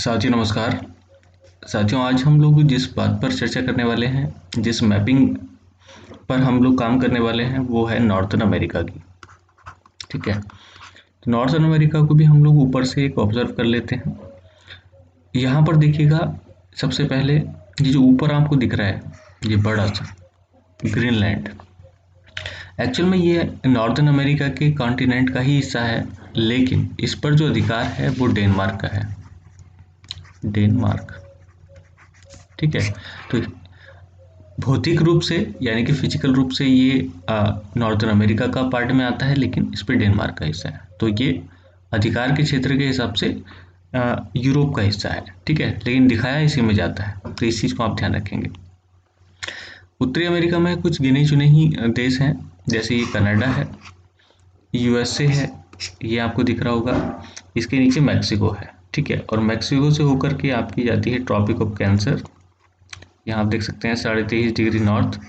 साथियों नमस्कार। साथियों आज हम लोग जिस बात पर चर्चा करने वाले हैं, जिस मैपिंग पर हम लोग काम करने वाले हैं वो है नॉर्थन अमेरिका की। ठीक है, तो नॉर्थन अमेरिका को भी हम लोग ऊपर से एक ऑब्जर्व कर लेते हैं। यहाँ पर देखिएगा, सबसे पहले ये जो ऊपर आपको दिख रहा है ये बड़ा सा ग्रीनलैंड, एक्चुअल में ये नॉर्थन अमेरिका के कॉन्टिनेंट का ही हिस्सा है, लेकिन इस पर जो अधिकार है वो डेनमार्क का है। डेनमार्क, ठीक है। तो भौतिक रूप से यानी कि फिजिकल रूप से ये नॉर्थन अमेरिका का पार्ट में आता है, लेकिन इस पे डेनमार्क का हिस्सा है। तो ये अधिकार के क्षेत्र के हिसाब से यूरोप का हिस्सा है, ठीक है, लेकिन दिखाया इसी में जाता है, तो इस चीज़ को आप ध्यान रखेंगे। उत्तरी अमेरिका में कुछ गिने चुने ही देश हैं, जैसे ये कनाडा है, यूएसए है, ये आपको दिख रहा होगा, इसके नीचे मैक्सिको है, ठीक है। और मैक्सिको से होकर के आपकी जाती है ट्रॉपिक ऑफ कैंसर, यहाँ आप देख सकते हैं 23.5 डिग्री नॉर्थ।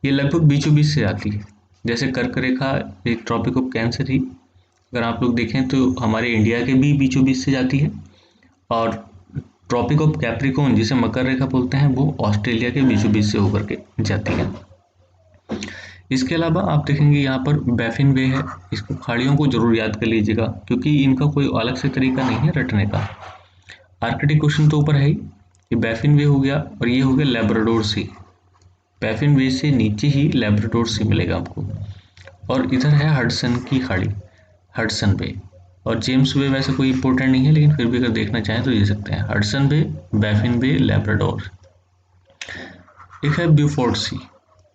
ये लगभग बीचों बीच से आती है, जैसे कर्क रेखा एक ट्रॉपिक ऑफ कैंसर ही अगर आप लोग देखें तो हमारे इंडिया के भी बीचों बीच से जाती है, और ट्रॉपिक ऑफ कैप्रिकॉर्न जिसे मकर रेखा बोलते हैं वो ऑस्ट्रेलिया के बीचों बीच से होकर के जाती है। इसके अलावा आप देखेंगे यहाँ पर बैफिन वे है, इसको खाड़ियों को जरूर याद कर लीजिएगा क्योंकि इनका कोई अलग से तरीका नहीं है रटने का। आर्कटिक क्वेश्चन तो ऊपर है ही, ये बैफिन वे हो गया, और ये हो गया लेब्राडोर सी। बैफिन वे से नीचे ही लेब्राडोर सी मिलेगा आपको, और इधर है हडसन की खाड़ी, हडसन बे। और जेम्स वे वैसे कोई इंपॉर्टेंट नहीं है, लेकिन फिर भी अगर देखना चाहें तो दे सकते हैं। हडसन बे, बैफिन बे, लेब्राडोर। एक है ब्यूफोर्ट सी,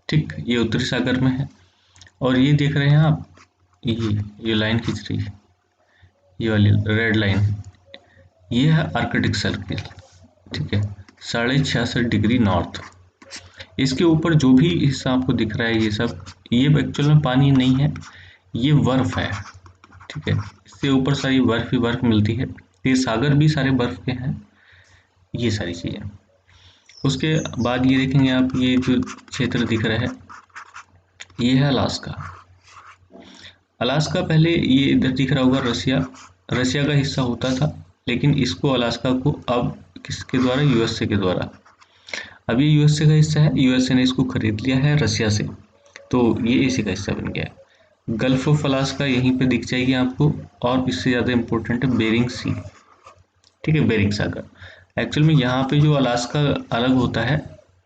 ठीक, ये उत्तरी सागर में है। और ये देख रहे हैं आप, ये लाइन खींच रही है, ये वाली रेड लाइन, ये है आर्कटिक सर्किल, ठीक है, 66.5 डिग्री नॉर्थ। इसके ऊपर जो भी हिस्सा आपको दिख रहा है ये सब, ये एक्चुअल में पानी नहीं है, ये बर्फ है, ठीक है। इससे ऊपर सारी बर्फ ही बर्फ मिलती है, ये सागर भी सारे बर्फ के हैं, ये सारी चीज़ें। उसके बाद ये देखेंगे आप, ये जो क्षेत्र दिख रहा है ये है अलास्का। अलास्का पहले ये इधर दिख रहा होगा रसिया का हिस्सा होता था, लेकिन इसको अलास्का को अब किसके द्वारा, यूएसए के द्वारा, अब ये यूएसए का हिस्सा है, यूएसए ने इसको खरीद लिया है रसिया से, तो ये इसी का हिस्सा बन गया है। गल्फ ऑफ अलास्का यहीं पे दिख जाएगी आपको, और इससे ज़्यादा इम्पोर्टेंट है बेरिंग सी, ठीक है, बेरिंग सागर। एक्चुअल में यहाँ पे जो अलास्का अलग होता है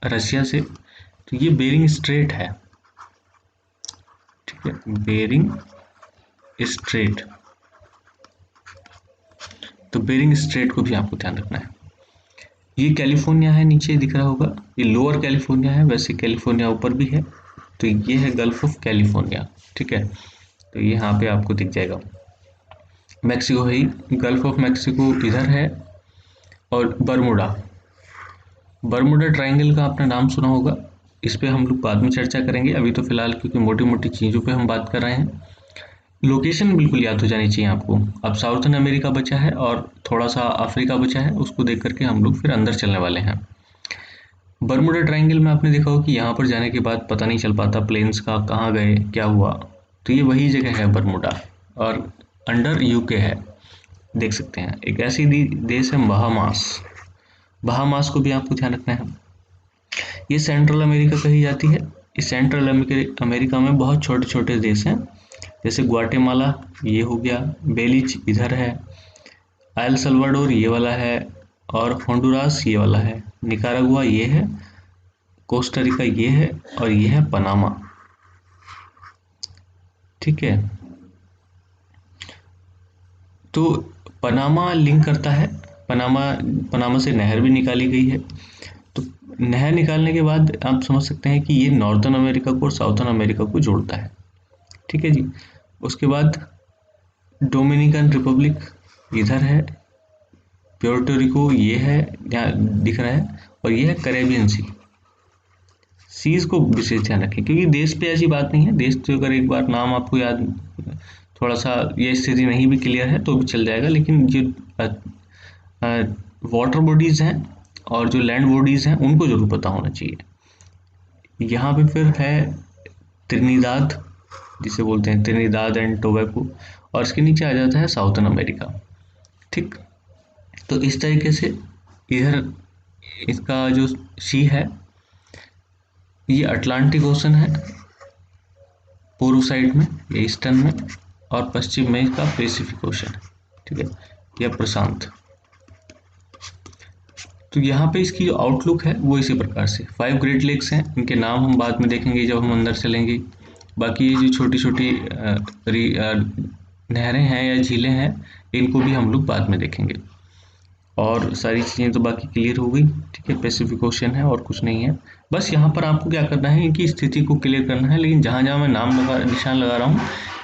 रसिया से, तो ये बेरिंग स्ट्रेट है, ठीक है, बेरिंग स्ट्रेट। तो बेरिंग स्ट्रेट को भी आपको ध्यान रखना है। ये कैलिफोर्निया है, नीचे दिख रहा होगा, ये लोअर कैलिफोर्निया है, वैसे कैलिफोर्निया ऊपर भी है, तो ये है गल्फ ऑफ कैलिफोर्निया, ठीक है, तो ये यहाँ पे आपको दिख जाएगा। मैक्सिको है ही, गल्फ ऑफ मैक्सिको इधर है। और बरमूडा, बरमूडा ट्रायंगल का आपने नाम सुना होगा, इस पे हम लोग बाद में चर्चा करेंगे, अभी तो फिलहाल क्योंकि मोटी मोटी चीज़ों पे हम बात कर रहे हैं। लोकेशन बिल्कुल याद हो जानी चाहिए आपको। अब साउथर्न अमेरिका बचा है और थोड़ा सा अफ्रीका बचा है, उसको देख करके हम लोग फिर अंदर चलने वाले हैं। बरमूडा ट्रायंगल में आपने देखा हो कि यहाँ पर जाने के बाद पता नहीं चल पाता प्लेन्स का, कहाँ गए क्या हुआ, तो ये वही जगह है बरमूडा, और अंडर यूके है, देख सकते हैं। एक ऐसी देश है बहामास, बहामास को भी आपको ध्यान रखना है। ये सेंट्रल अमेरिका कही जाती है। इस सेंट्रल अमेरिका में बहुत छोटे छोटे देश हैं, जैसे ग्वाटेमाला ये हो गया, बेलिज इधर है, एल सल्वाडोर ये वाला है, और होंडुरास ये वाला है, निकारागुआ ये है, कोस्टारिका ये है, और ये है पनामा, ठीक है। तो पनामा लिंक करता है, पनामा से नहर भी निकाली गई है। तो नहर निकालने के बाद आप समझ सकते हैं कि ये नॉर्थन अमेरिका को और साउथर्न अमेरिका को जोड़ता है, ठीक है जी। उसके बाद डोमिनिकन रिपब्लिक इधर है, प्योर्टो रिको ये है, यहाँ दिख रहा है, और ये है कैरेबियन सी। सीज को विशेष ध्यान रखें, क्योंकि देश पे ऐसी बात नहीं है, देश तो अगर एक बार नाम आपको याद, थोड़ा सा ये स्थिति नहीं भी क्लियर है तो भी चल जाएगा, लेकिन जो वाटर बॉडीज हैं और जो लैंड बॉडीज हैं उनको जरूर पता होना चाहिए। यहाँ पे फिर है त्रिनिदाद, जिसे बोलते हैं त्रिनिदाद एंड टोबैको, और इसके नीचे आ जाता है साउथर्न अमेरिका, ठीक। तो इस तरीके से इधर इसका जो सी है ये अटलांटिक ओशन है पूर्व साइड में, ये ईस्टर्न में, और पश्चिम में इसका पैसिफिक ओशन है, ठीक है, यह प्रशांत। तो यहाँ पे इसकी जो आउटलुक है वो इसी प्रकार से 5 ग्रेट लेक्स हैं, इनके नाम हम बाद में देखेंगे जब हम अंदर चलेंगे। बाकी ये जो छोटी छोटी नहरें हैं या झीलें हैं इनको भी हम लोग बाद में देखेंगे, और सारी चीज़ें तो बाकी क्लियर हो गई, ठीक है। पैसिफिक ओशन है और कुछ नहीं है, बस यहाँ पर आपको क्या करना है, इनकी स्थिति को क्लियर करना है। लेकिन जहाँ जहाँ मैं निशान लगा रहा हूँ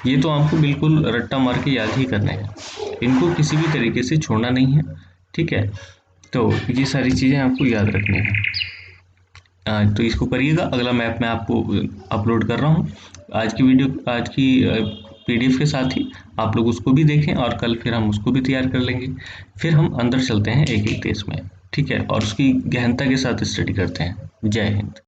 ये तो आपको बिल्कुल रट्टा मार के याद ही करने हैं, इनको किसी भी तरीके से छोड़ना नहीं है, ठीक है। तो ये सारी चीज़ें आपको याद रखनी है। तो इसको करिएगा, अगला मैप मैं आपको अपलोड कर रहा हूँ आज की PDF के साथ ही, आप लोग उसको भी देखें और कल फिर हम उसको भी तैयार कर लेंगे। फिर हम अंदर चलते हैं एक एक देश में, ठीक है, और उसकी गहनता के साथ स्टडी करते हैं। जय हिंद।